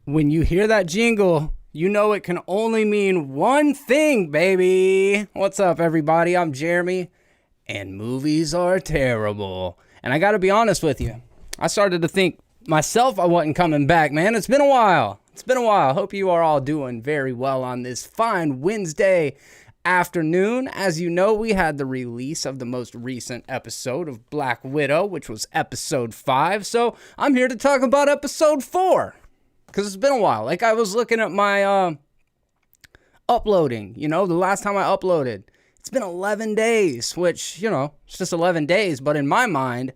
When you hear that jingle, you know it can only mean one thing, baby. What's up, everybody? I'm Jeremy, and movies are terrible. And I gotta be honest with you, I started to think myself I wasn't coming back, man. It's been a while. Hope you are all doing very well on this fine Wednesday afternoon. As you know, we had the release of the most recent episode of Black Widow, which was episode 5. So I'm here to talk about episode 4. Because it's been a while. Like, I was looking at my uploading, the last time I uploaded. It's been 11 days, which, it's just 11 days. But in my mind,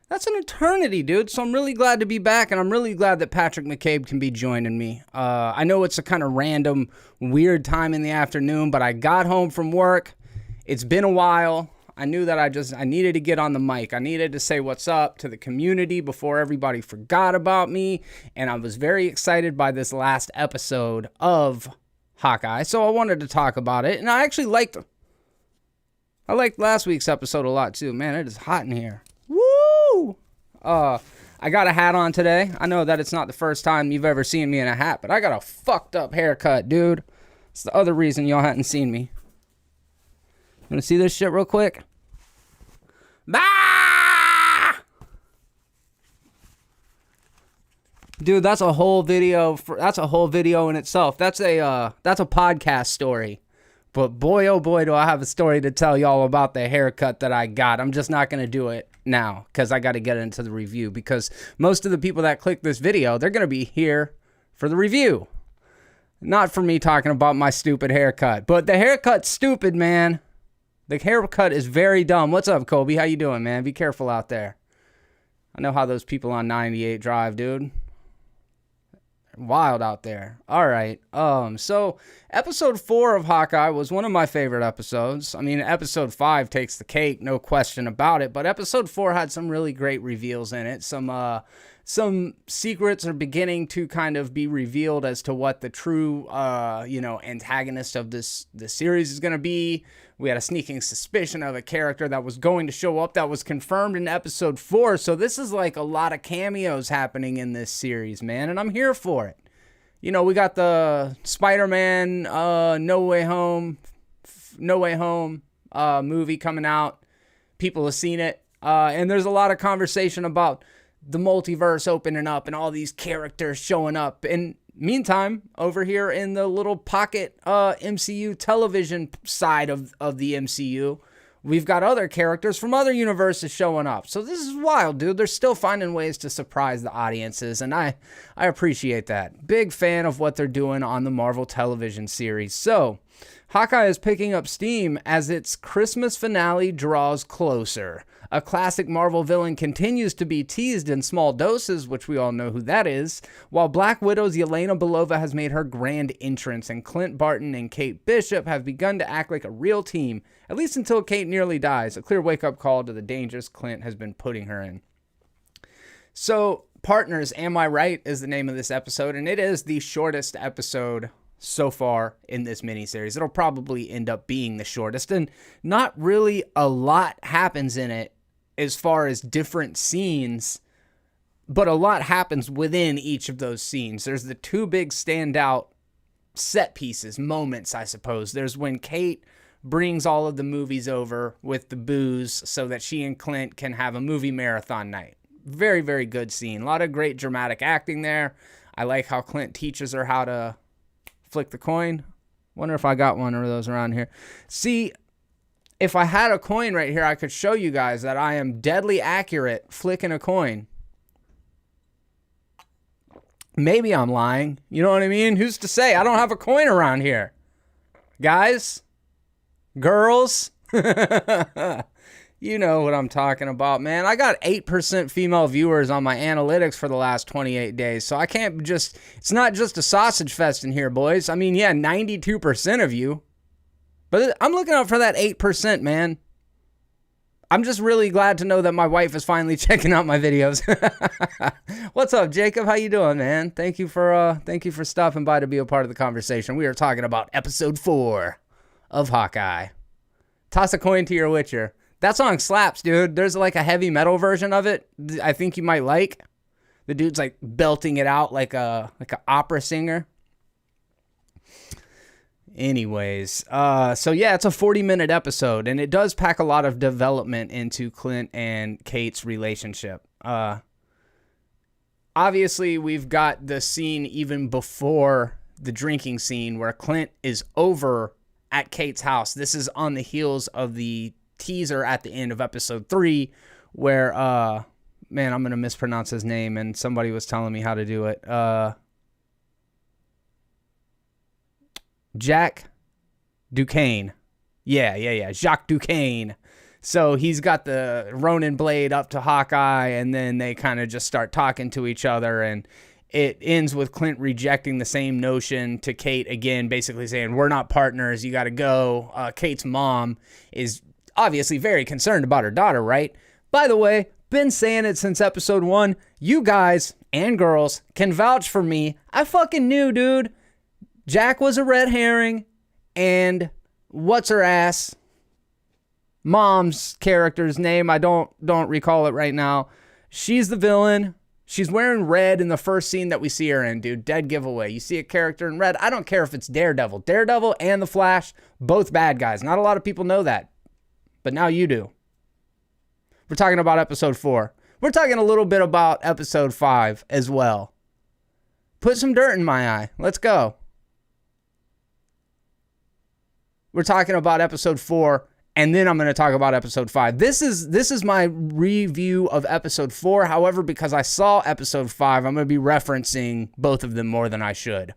that's an eternity, dude. So I'm really glad to be back. And I'm really glad that Patrick McCabe can be joining me. I know it's a kind of random, weird time in the afternoon. But I got home from work. It's been a while. I knew that I needed to get on the mic. I needed to say what's up to the community before everybody forgot about me. And I was very excited by this last episode of Hawkeye. So I wanted to talk about it. And I actually liked last week's episode a lot too. Man, it is hot in here. Woo! I got a hat on today. I know that it's not the first time you've ever seen me in a hat, but I got a fucked up haircut, dude. It's the other reason y'all hadn't seen me. You want to see this shit real quick? Bah! Dude, that's a whole video. That's a whole video in itself. That's a podcast story. But boy, oh boy, do I have a story to tell y'all about the haircut that I got. I'm just not going to do it now because I got to get into the review. Because most of the people that click this video, they're going to be here for the review. Not for me talking about my stupid haircut. But the haircut's stupid, man. The haircut is very dumb. What's up, Kobe? How you doing, man? Be careful out there. I know how those people on 98 drive, dude. Wild out there. All right. So episode 4 of Hawkeye was one of my favorite episodes. I mean, episode 5 takes the cake, no question about it. But episode 4 had some really great reveals in it. Some secrets are beginning to kind of be revealed as to what the true, antagonist of this series is going to be. We had a sneaking suspicion of a character that was going to show up that was confirmed in episode 4. So this is like a lot of cameos happening in this series, man. And I'm here for it. We got the Spider-Man No Way Home movie coming out. People have seen it. And there's a lot of conversation about the multiverse opening up and all these characters showing up. And meantime, over here in the little pocket MCU television side of the MCU, we've got other characters from other universes showing up. So this is wild, dude. They're still finding ways to surprise the audiences, and I appreciate that. Big fan of what they're doing on the Marvel television series. So Hawkeye is picking up steam as its Christmas finale draws closer. A classic Marvel villain continues to be teased in small doses, which we all know who that is, while Black Widow's Yelena Belova has made her grand entrance, and Clint Barton and Kate Bishop have begun to act like a real team, at least until Kate nearly dies, a clear wake-up call to the dangers Clint has been putting her in. So, Partners, Am I Right is the name of this episode, and it is the shortest episode so far in this miniseries. It'll probably end up being the shortest, and not really a lot happens in it as far as different scenes, but a lot happens within each of those scenes. There's the two big standout set pieces, moments, I suppose. There's when Kate brings all of the movies over with the booze so that she and Clint can have a movie marathon night. Very, very good scene. A lot of great dramatic acting there. I like how Clint teaches her how to flick the coin. Wonder if I got one of those around here. See, if I had a coin right here, I could show you guys that I am deadly accurate flicking a coin. Maybe I'm lying. You know what I mean? Who's to say? I don't have a coin around here. Guys? Girls? You know what I'm talking about, man. I got 8% female viewers on my analytics for the last 28 days, so I can't just... It's not just a sausage fest in here, boys. I mean, yeah, 92% of you. But I'm looking out for that 8%, man. I'm just really glad to know that my wife is finally checking out my videos. What's up, Jacob? How you doing, man? Thank you for stopping by to be a part of the conversation. We are talking about episode 4 of Hawkeye. Toss a coin to your Witcher. That song slaps, dude. There's like a heavy metal version of it I think you might like. The dude's like belting it out like a opera singer. Anyways, so yeah, it's a 40-minute episode, and it does pack a lot of development into Clint and Kate's relationship. Obviously, we've got the scene even before the drinking scene where Clint is over at Kate's house. This is on the heels of the teaser at the end of episode 3 where, man, I'm going to mispronounce his name, and somebody was telling me how to do it. Jack Duquesne. Yeah. Jacques Duquesne. So he's got the Ronin blade up to Hawkeye, and then they kind of just start talking to each other, and it ends with Clint rejecting the same notion to Kate again, basically saying, we're not partners, you got to go. Kate's mom is obviously very concerned about her daughter, right? By the way, been saying it since episode 1. You guys and girls can vouch for me. I fucking knew, dude. Jack was a red herring, and what's her ass? Mom's character's name, I don't recall it right now. She's the villain. She's wearing red in the first scene that we see her in, dude. Dead giveaway. You see a character in red. I don't care if it's Daredevil. Daredevil and the Flash, both bad guys. Not a lot of people know that, but now you do. We're talking about episode 4. We're talking a little bit about episode 5 as well. Put some dirt in my eye. Let's go. We're talking about episode 4. And then I'm going to talk about episode 5. This is my review of episode 4. However, because I saw episode 5, I'm going to be referencing both of them more than I should.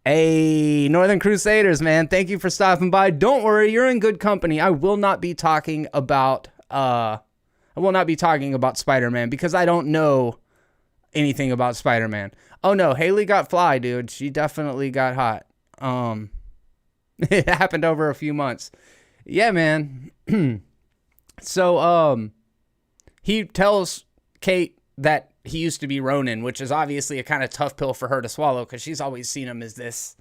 Hey, Northern Crusaders, man. Thank you for stopping by. Don't worry, you're in good company. I will not be talking about Spider-Man because I don't know anything about Spider-Man. Oh no, Haley got fly, dude. She definitely got hot. It happened over a few months. Yeah, man. So, he tells Kate that he used to be Ronin, which is obviously a kind of tough pill for her to swallow because she's always seen him as this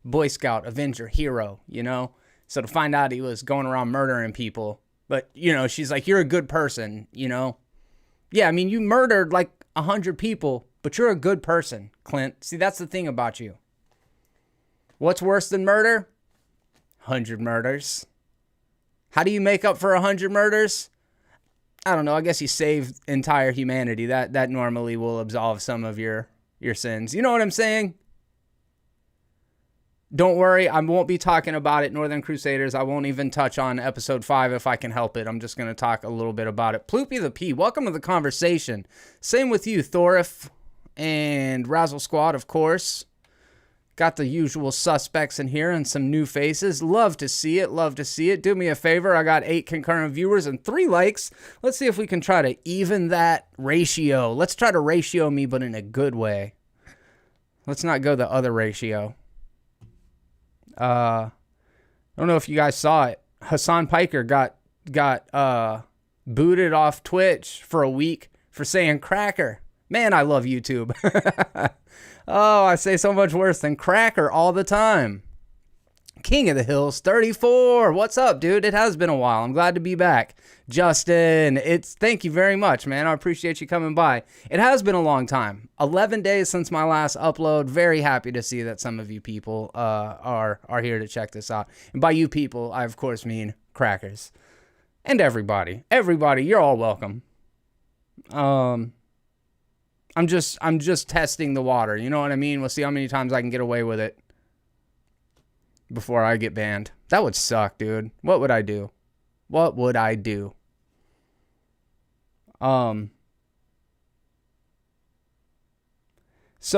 Boy Scout, Avenger, hero, you know? So to find out he was going around murdering people, but, you know, she's like, you're a good person, you know? Yeah, I mean, you murdered like 100 people, but you're a good person, Clint. See, that's the thing about you. What's worse than murder? 100 murders. How do you make up for 100 murders? I don't know. I guess you save entire humanity. That normally will absolve some of your sins. You know what I'm saying? Don't worry. I won't be talking about it, Northern Crusaders. I won't even touch on episode 5 if I can help it. I'm just going to talk a little bit about it. Ploopy the P, welcome to the conversation. Same with you, Thorif and Razzle Squad, of course. Got the usual suspects in here and some new faces. Love to see it. Love to see it. Do me a favor. I got 8 concurrent viewers and 3 likes. Let's see if we can try to even that ratio. Let's try to ratio me, but in a good way. Let's not go the other ratio. I don't know if you guys saw it. Hassan Piker got booted off Twitch for a week for saying cracker. Man, I love YouTube. Oh, I say so much worse than cracker all the time. King of the Hills 34. What's up, dude? It has been a while. I'm glad to be back. Justin, thank you very much, man. I appreciate you coming by. It has been a long time. 11 days since my last upload. Very happy to see that some of you people are here to check this out. And by you people, I of course mean crackers. And everybody. Everybody, you're all welcome. I'm just testing the water. You know what I mean? We'll see how many times I can get away with it before I get banned. That would suck, dude. What would I do? What would I do? So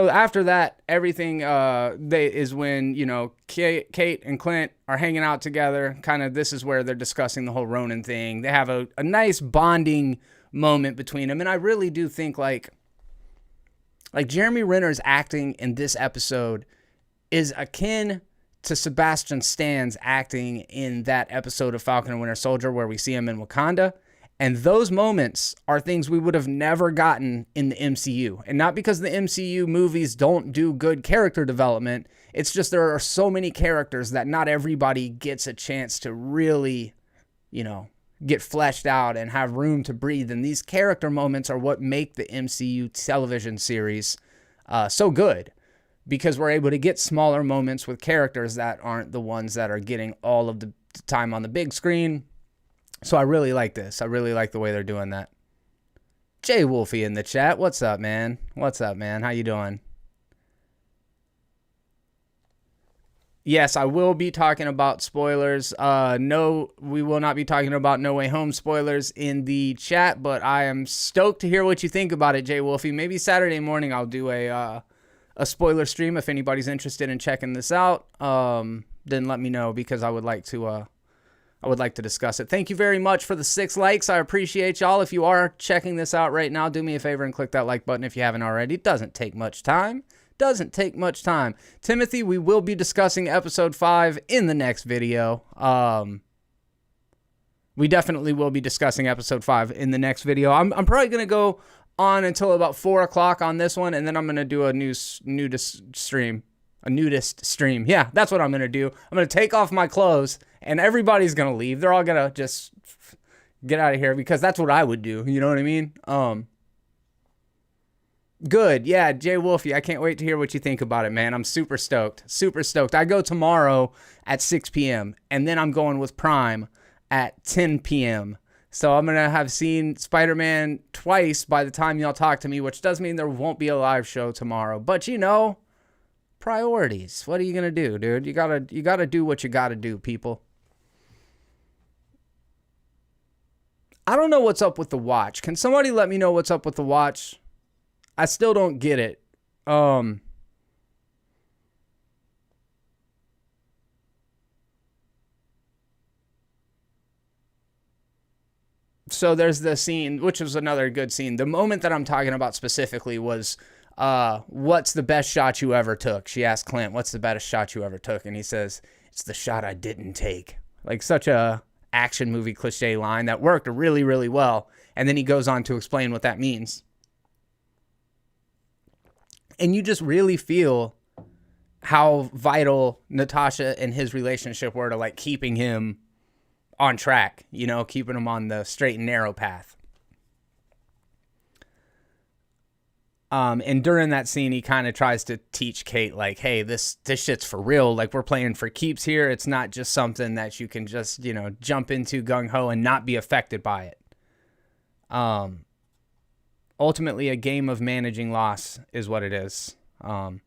after that, everything is when, you know, Kate and Clint are hanging out together. Kind of this is where they're discussing the whole Ronin thing. They have a nice bonding moment between them. And I really do think like Jeremy Renner's acting in this episode is akin to Sebastian Stan's acting in that episode of Falcon and Winter Soldier where we see him in Wakanda. And those moments are things we would have never gotten in the MCU. And not because the MCU movies don't do good character development. It's just there are so many characters that not everybody gets a chance to really, you know, get fleshed out and have room to breathe. And these character moments are what make the MCU television series so good, because we're able to get smaller moments with characters that aren't the ones that are getting all of the time on the big screen. So I really like this. I really like the way they're doing that. Jay Wolfie in the chat. What's up, man? What's up, man? How you doing? Yes, I will be talking about spoilers. No, we will not be talking about No Way Home spoilers in the chat, but I am stoked to hear what you think about it, Jay Wolfie. Maybe Saturday morning I'll do a spoiler stream if anybody's interested in checking this out. Then let me know, because I would like to discuss it. Thank you very much for the 6 likes. I appreciate y'all. If you are checking this out right now, do me a favor and click that like button if you haven't already. It doesn't take much time. Timothy, we will be discussing episode 5 in the next video. We definitely will be discussing episode 5 in the next video. I'm probably going to go on until about 4 o'clock on this one, and then I'm going to do a nudist stream. A nudist stream. Yeah, that's what I'm going to do. I'm going to take off my clothes, and everybody's going to leave. They're all going to just get out of here, because that's what I would do. You know what I mean? Good. Yeah, Jay Wolfie, I can't wait to hear what you think about it, man. I'm super stoked. Super stoked. I go tomorrow at 6 p.m., and then I'm going with Prime at 10 p.m. So I'm going to have seen Spider-Man twice by the time y'all talk to me, which does mean there won't be a live show tomorrow. But, you know, priorities. What are you going to do, dude? You gotta do what you got to do, people. I don't know what's up with the watch. Can somebody let me know what's up with the watch? I still don't get it. So there's the scene, which was another good scene. The moment that I'm talking about specifically was, what's the best shot you ever took? She asked Clint, what's the best shot you ever took? And he says, it's the shot I didn't take. Like, such a action movie cliche line that worked really, really well. And then he goes on to explain what that means. And you just really feel how vital Natasha and his relationship were to, like, keeping him on track, you know, keeping him on the straight and narrow path. And during that scene, he kind of tries to teach Kate, like, hey, this shit's for real. Like, we're playing for keeps here. It's not just something that you can just, you know, jump into gung-ho and not be affected by it. Ultimately, a game of managing loss is what it is. And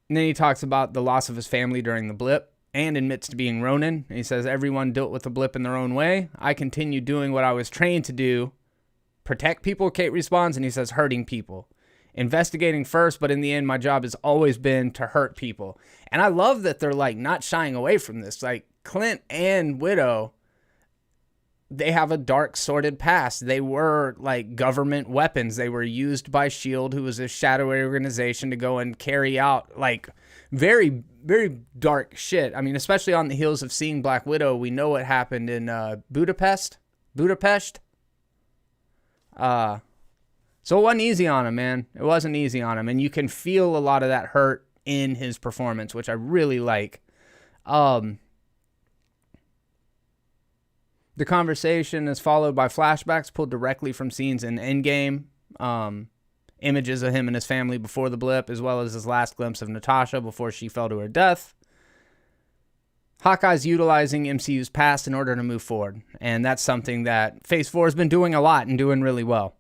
then he talks about the loss of his family during the blip and admits to being Ronin. And he says, everyone dealt with the blip in their own way. I continued doing what I was trained to do. Protect people, Kate responds, and he says, hurting people. Investigating first, but in the end, my job has always been to hurt people. And I love that they're, like, not shying away from this. Like, Clint and Widow, they have a dark, sordid past. They were, like, government weapons. They were used by S.H.I.E.L.D., who was a shadowy organization, to go and carry out, like, very, very dark shit. I mean, especially on the heels of seeing Black Widow, we know what happened in Budapest. So it wasn't easy on him, man. It wasn't easy on him. And you can feel a lot of that hurt in his performance, which I really like. The conversation is followed by flashbacks pulled directly from scenes in Endgame, images of him and his family before the blip, as well as his last glimpse of Natasha before she fell to her death. Hawkeye's utilizing MCU's past in order to move forward, and that's something that Phase 4 has been doing a lot and doing really well.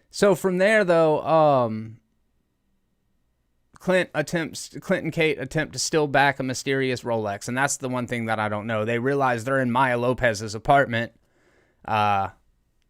So from there, though, Clint and Kate attempt to steal back a mysterious Rolex, and that's the one thing that I don't know. They realize they're in Maya Lopez's apartment.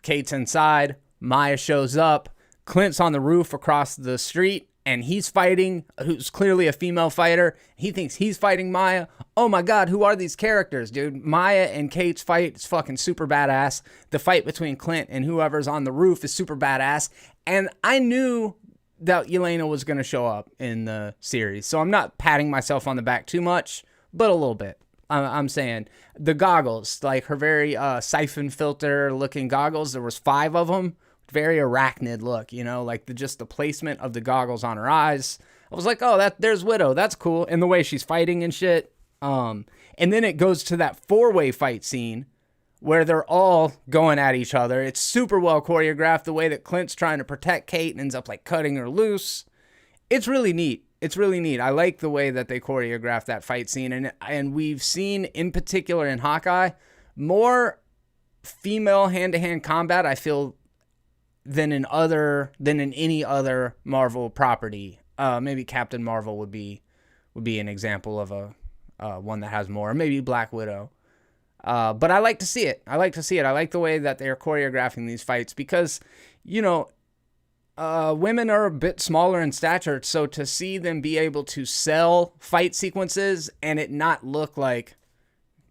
Kate's inside. Maya shows up. Clint's on the roof across the street, and he's fighting, who's clearly a female fighter. He thinks he's fighting Maya. Oh my God, who are these characters, dude? Maya and Kate's fight is fucking super badass. The fight between Clint and whoever's on the roof is super badass. And I knew that Yelena was going to show up in the series. So I'm not patting myself on the back too much, but a little bit. I'm saying the goggles, like her very siphon filter looking goggles, there was 5 of them. Very arachnid look, you know, like just the placement of the goggles on her eyes. I was like, oh, there's Widow. That's cool. And the way she's fighting and shit. And then it goes to that 4-way fight scene where they're all going at each other. It's super well choreographed. The way that Clint's trying to protect Kate and ends up like cutting her loose. It's really neat. It's really neat. I like the way that they choreographed that fight scene. And we've seen, in particular in Hawkeye, more female hand-to-hand combat, I feel, than in any other Marvel property. Maybe Captain Marvel would be an example of a one that has more. Maybe Black Widow. But I like to see it. I like the way that they're choreographing these fights because, women are a bit smaller in stature, so to see them be able to sell fight sequences and it not look like,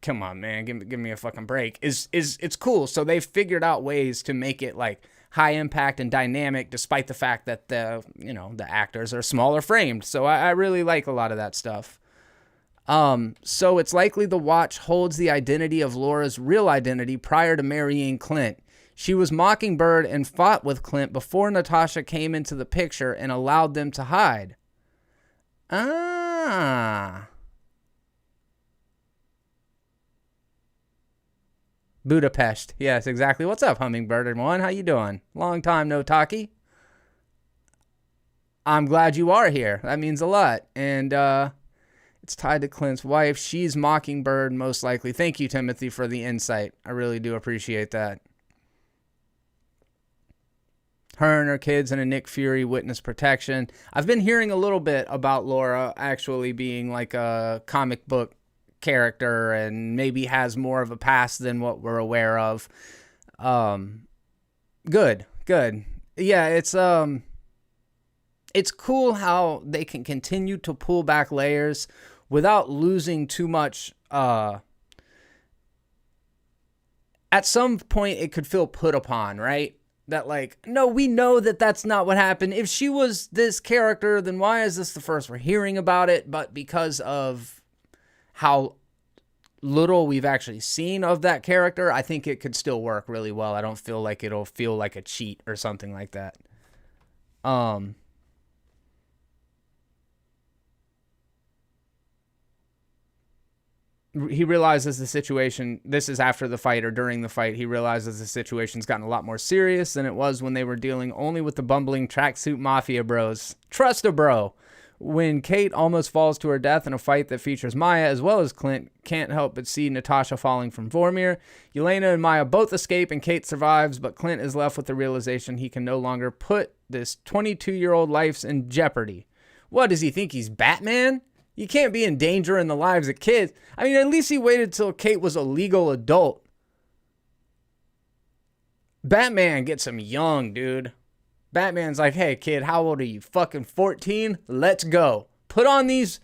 come on, man, give me a fucking break, is it's cool. So they've figured out ways to make it like high impact and dynamic, despite the fact that the actors are smaller framed. So I really like a lot of that stuff. So it's likely the watch holds the identity of Laura's real identity prior to marrying Clint. She was Mockingbird and fought with Clint before Natasha came into the picture and allowed them to hide. Budapest. Yes, exactly. What's up, Hummingbird one? How you doing? Long time no talkie. I'm glad you are here. That means a lot. And it's tied to Clint's wife. She's Mockingbird, most likely. Thank you, Timothy, for the insight. I really do appreciate that. Her and her kids and a Nick Fury witness protection. I've been hearing a little bit about Laura actually being like a comic book character and maybe has more of a past than what we're aware of. Good. Yeah, it's cool how they can continue to pull back layers without losing too much. At some point, it could feel put upon, right? That like, no, we know that that's not what happened. If she was this character, then why is this the first we're hearing about it? But because of how little we've actually seen of that character, I think it could still work really well. I don't feel like it'll feel like a cheat or something like that. He realizes the situation, this is after the fight or during the fight, he realizes the situation's gotten a lot more serious than it was when they were dealing only with the bumbling tracksuit mafia bros. Trust a bro. When Kate almost falls to her death in a fight that features Maya as well as Clint, can't help but see Natasha falling from Vormir. Yelena and Maya both escape and Kate survives, but Clint is left with the realization he can no longer put this 22-year-old life in jeopardy. What, does he think he's Batman? You can't be endangering the lives of kids. I mean, at least he waited till Kate was a legal adult. Batman gets him young, dude. Batman's like, hey, kid, how old are you? Fucking 14? Let's go. Put on this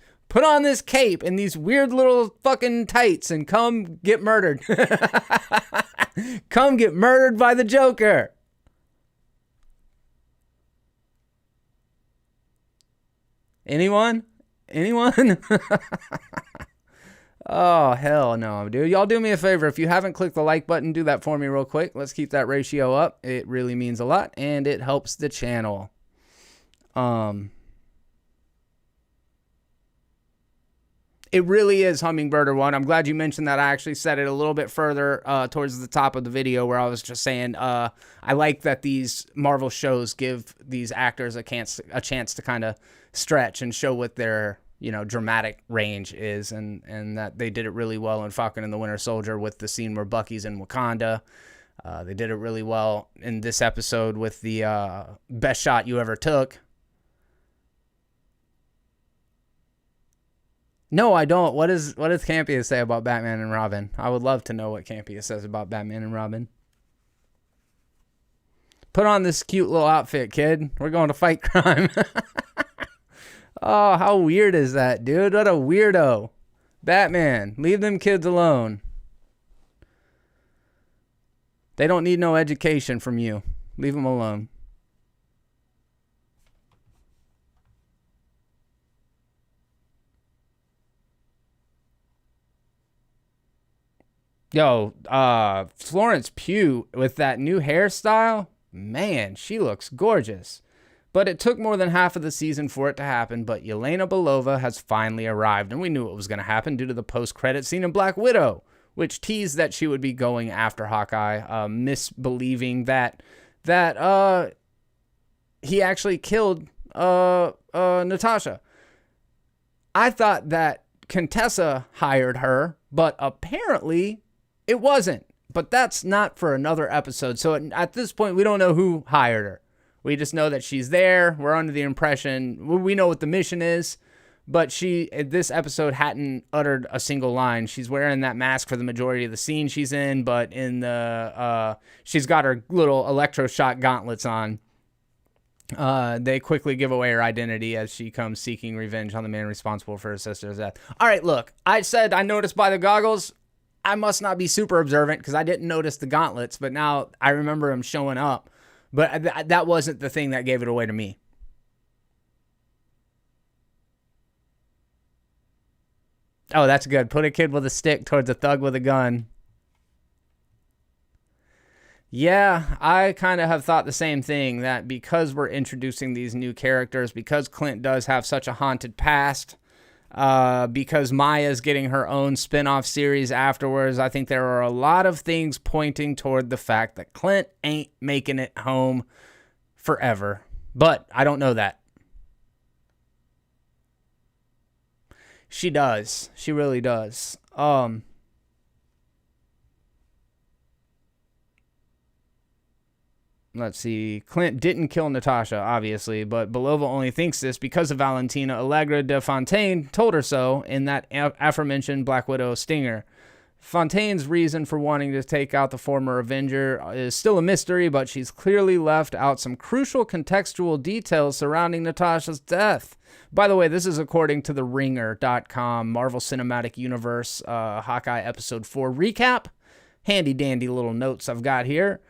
cape and these weird little fucking tights and come get murdered. Come get murdered by the Joker. Anyone? Oh, hell no, dude. Y'all do me a favor. If you haven't clicked the like button, do that for me real quick. Let's keep that ratio up. It really means a lot, and it helps the channel. It really is Hummingbirder one. I'm glad you mentioned that. I actually said it a little bit further towards the top of the video where I was just saying I like that these Marvel shows give these actors a chance to kind of stretch and show what their dramatic range is, and that they did it really well in Falcon and the Winter Soldier with the scene where Bucky's in Wakanda. They did it really well in this episode with the best shot you ever took. No, I don't. What does Campia say about Batman and Robin? I would love to know what Campia says about Batman and Robin. Put on this cute little outfit, kid. We're going to fight crime. Oh, how weird is that, dude? What a weirdo. Batman, leave them kids alone. They don't need no education from you. Leave them alone. Yo, Florence Pugh with that new hairstyle, man, she looks gorgeous. but it took more than half of the season for it to happen. But Yelena Belova has finally arrived, and we knew it was going to happen due to the post-credit scene in Black Widow, which teased that she would be going after Hawkeye, misbelieving that he actually killed Natasha. I thought that Contessa hired her, but apparently it wasn't. But that's not for another episode. So at this point, we don't know who hired her. We just know that she's there. We're under the impression, we know what the mission is, but this episode hadn't uttered a single line. She's wearing that mask for the majority of the scene she's in, but she's got her little electroshock gauntlets on. They quickly give away her identity as she comes seeking revenge on the man responsible for her sister's death. All right, look, I said I noticed by the goggles. I must not be super observant because I didn't notice the gauntlets, but now I remember them showing up. But that wasn't the thing that gave it away to me. Oh, that's good. Put a kid with a stick towards a thug with a gun. Yeah, I kind of have thought the same thing, that because we're introducing these new characters, because Clint does have such a haunted past, because Maya's getting her own spin-off series afterwards, I think there are a lot of things pointing toward the fact that Clint ain't making it home forever. But I don't know that. She does. She really does. Let's see. Clint didn't kill Natasha, obviously, but Belova only thinks this because of Valentina Allegra de Fontaine told her so in that aforementioned Black Widow stinger. Fontaine's reason for wanting to take out the former Avenger is still a mystery, but she's clearly left out some crucial contextual details surrounding Natasha's death. By the way, this is according to the Ringer.com Marvel Cinematic Universe Hawkeye Episode 4 recap. Handy dandy little notes I've got here.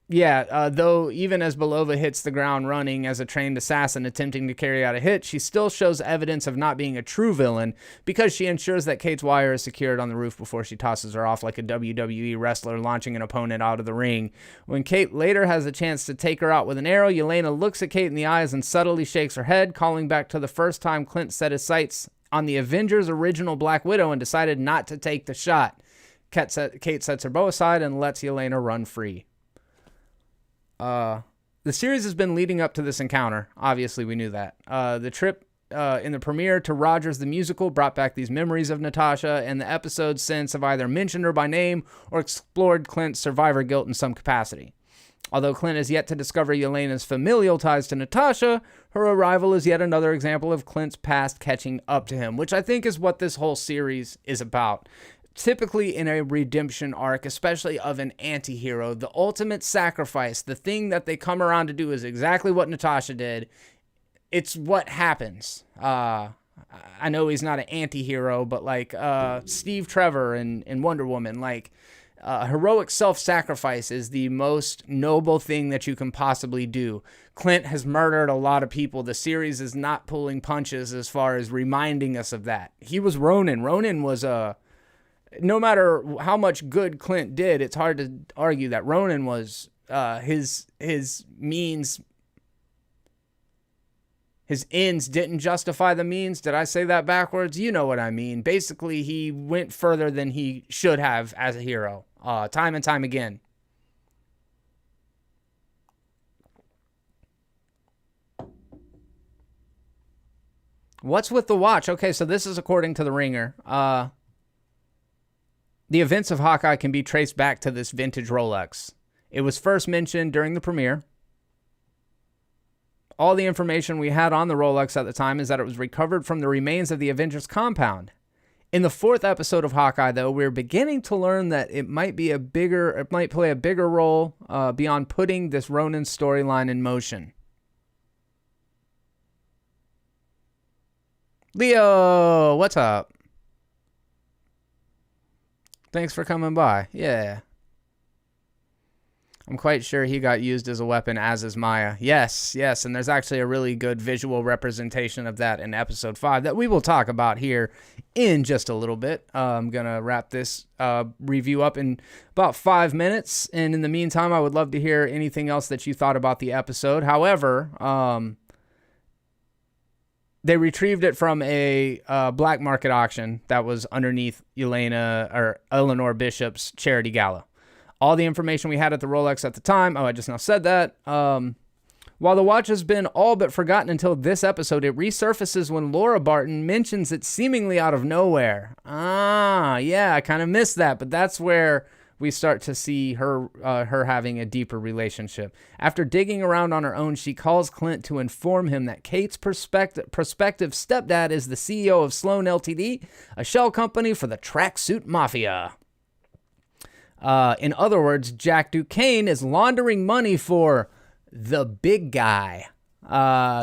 Yeah, though even as Belova hits the ground running as a trained assassin attempting to carry out a hit, she still shows evidence of not being a true villain because she ensures that Kate's wire is secured on the roof before she tosses her off like a WWE wrestler launching an opponent out of the ring. When Kate later has a chance to take her out with an arrow, Yelena looks at Kate in the eyes and subtly shakes her head, calling back to the first time Clint set his sights on the Avengers' original Black Widow and decided not to take the shot. Kate sets her bow aside and lets Yelena run free. The series has been leading up to this encounter. Obviously, we knew that. The trip in the premiere to Rogers the Musical brought back these memories of Natasha, and the episodes since have either mentioned her by name or explored Clint's survivor guilt in some capacity. Although Clint has yet to discover Yelena's familial ties to Natasha, her arrival is yet another example of Clint's past catching up to him, which I think is what this whole series is about. Typically in a redemption arc, especially of an anti-hero, the ultimate sacrifice, the thing that they come around to do is exactly what Natasha did. It's what happens. I know he's not an anti-hero, but like Steve Trevor in Wonder Woman, like heroic self-sacrifice is the most noble thing that you can possibly do. Clint has murdered a lot of people. The series is not pulling punches as far as reminding us of that. He was Ronin. Ronin was no matter how much good Clint did, it's hard to argue that Ronin was his means. His ends didn't justify the means. Did I say that backwards? You know what I mean. Basically, he went further than he should have as a hero, time and time again. What's with the watch? Okay, so this is according to the Ringer. The events of Hawkeye can be traced back to this vintage Rolex. It was first mentioned during the premiere. All the information we had on the Rolex at the time is that it was recovered from the remains of the Avengers compound. In the 4th episode of Hawkeye, though, we're beginning to learn that it might play a bigger role beyond putting this Ronin storyline in motion. Leo, what's up? Thanks for coming by. Yeah. I'm quite sure he got used as a weapon, as is Maya. Yes, and there's actually a really good visual representation of that in episode 5 that we will talk about here in just a little bit. I'm going to wrap this review up in about 5 minutes, and in the meantime, I would love to hear anything else that you thought about the episode. However, they retrieved it from a black market auction that was underneath Eleanor Bishop's charity gala. All the information we had at the Rolex at the time, I just now said that. While the watch has been all but forgotten until this episode, it resurfaces when Laura Barton mentions it seemingly out of nowhere. Yeah, I kind of missed that, but that's where we start to see her having a deeper relationship. After digging around on her own, she calls Clint to inform him that Kate's prospective stepdad is the CEO of Sloan Ltd., a shell company for the tracksuit mafia. In other words, Jack Duquesne is laundering money for the big guy,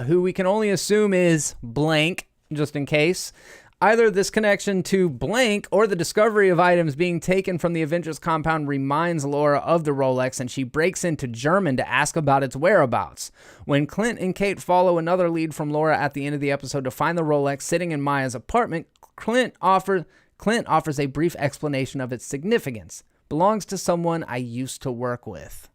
who we can only assume is blank, just in case. Either this connection to blank or the discovery of items being taken from the Avengers compound reminds Laura of the Rolex, and she breaks into German to ask about its whereabouts. When Clint and Kate follow another lead from Laura at the end of the episode to find the Rolex sitting in Maya's apartment, Clint offers a brief explanation of its significance. Belongs to someone I used to work with.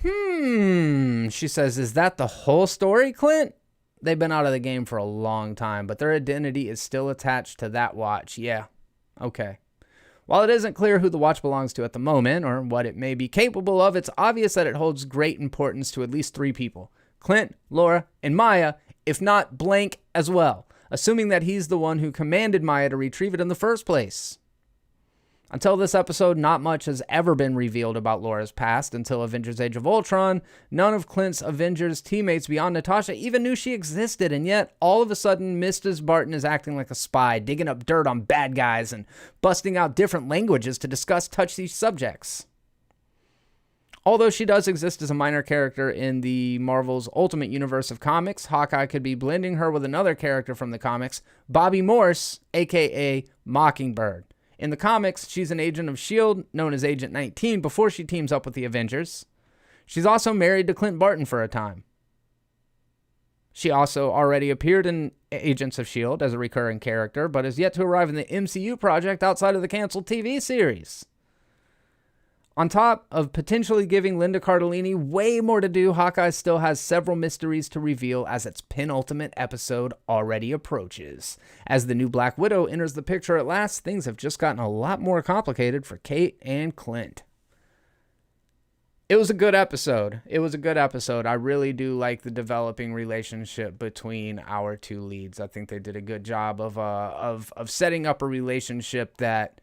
She says, is that the whole story, Clint? They've been out of the game for a long time, but their identity is still attached to that watch. Yeah, okay. While it isn't clear who the watch belongs to at the moment, or what it may be capable of, it's obvious that it holds great importance to at least 3 people. Clint, Laura, and Maya, if not blank as well, assuming that he's the one who commanded Maya to retrieve it in the first place. Until this episode, not much has ever been revealed about Laura's past. Until Avengers Age of Ultron, none of Clint's Avengers teammates beyond Natasha even knew she existed, and yet, all of a sudden, Mrs. Barton is acting like a spy, digging up dirt on bad guys, and busting out different languages to discuss touchy subjects. Although she does exist as a minor character in the Marvel's Ultimate Universe of comics, Hawkeye could be blending her with another character from the comics, Bobby Morse, aka Mockingbird. In the comics, she's an agent of S.H.I.E.L.D., known as Agent 19, before she teams up with the Avengers. She's also married to Clint Barton for a time. She also already appeared in Agents of S.H.I.E.L.D. as a recurring character, but is yet to arrive in the MCU project outside of the canceled TV series. On top of potentially giving Linda Cardellini way more to do, Hawkeye still has several mysteries to reveal as its penultimate episode already approaches. As the new Black Widow enters the picture at last, things have just gotten a lot more complicated for Kate and Clint. It was a good episode. I really do like the developing relationship between our 2 leads. I think they did a good job of setting up a relationship that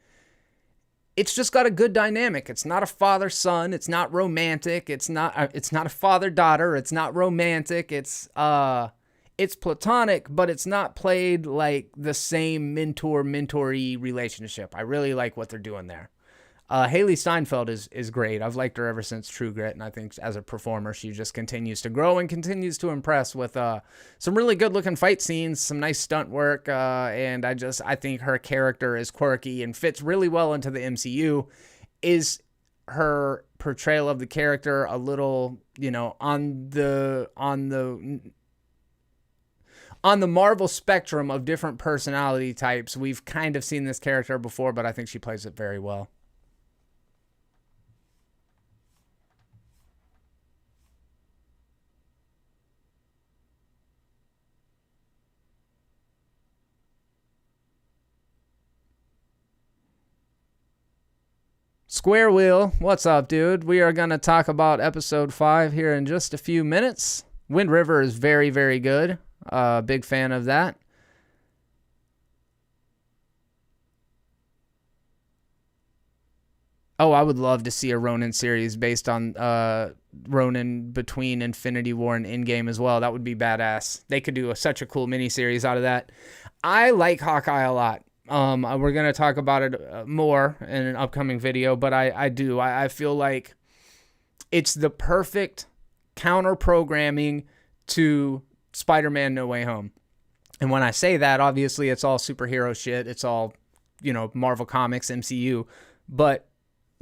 it's just got a good dynamic. It's not a father-son. It's not romantic. It's not a father-daughter. It's not romantic. It's platonic, but it's not played like the same mentor-mentoree relationship. I really like what they're doing there. Haley Steinfeld is great. I've liked her ever since True Grit, and I think as a performer, she just continues to grow and continues to impress with some really good-looking fight scenes, some nice stunt work, and I think her character is quirky and fits really well into the MCU. Is her portrayal of the character a little, on the Marvel spectrum of different personality types? We've kind of seen this character before, but I think she plays it very well. Square Wheel, what's up, dude? We are going to talk about episode 5 here in just a few minutes. Wind River is very, very good. Big fan of that. Oh, I would love to see a Ronin series based on Ronin between Infinity War and Endgame as well. That would be badass. They could do such a cool miniseries out of that. I like Hawkeye a lot. We're going to talk about it more in an upcoming video, but I do. I feel like it's the perfect counter-programming to Spider-Man No Way Home. And when I say that, obviously it's all superhero shit. It's all, Marvel Comics, MCU. But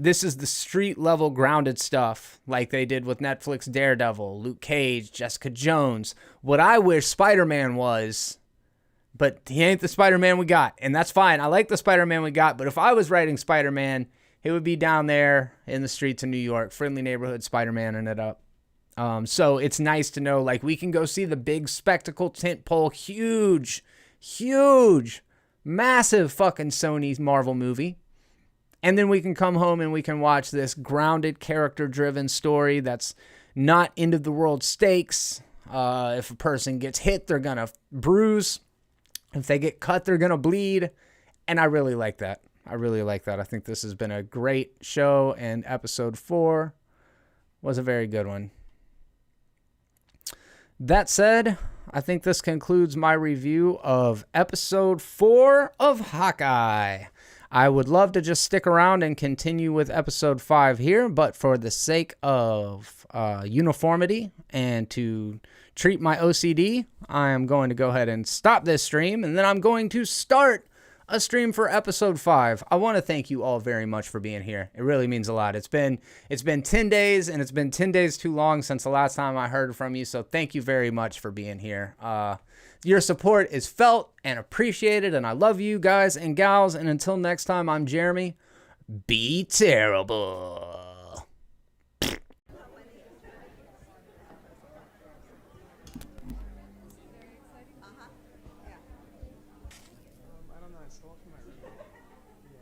This is the street level grounded stuff like they did with Netflix Daredevil, Luke Cage, Jessica Jones. What I wish Spider-Man was, but he ain't the Spider-Man we got. And that's fine. I like the Spider-Man we got. But if I was writing Spider-Man, it would be down there in the streets of New York, friendly neighborhood Spider-Man-ing it up. So it's nice to know, like, we can go see the big spectacle tentpole, huge, massive fucking Sony's Marvel movie. And then we can come home and we can watch this grounded, character-driven story that's not end-of-the-world stakes. If a person gets hit, they're going to bruise. If they get cut, they're going to bleed. And I really like that. I think this has been a great show, and episode 4 was a very good one. That said, I think this concludes my review of episode 4 of Hawkeye. I would love to just stick around and continue with episode 5 here, but for the sake of uniformity and to treat my OCD, I am going to go ahead and stop this stream, and then I'm going to start a stream for episode 5. I want to thank you all very much for being here. It really means a lot. It's been 10 days, and it's been 10 days too long since the last time I heard from you, so thank you very much for being here. Your support is felt and appreciated, and I love you guys and gals, and until next time, I'm Jeremy. Be terrible.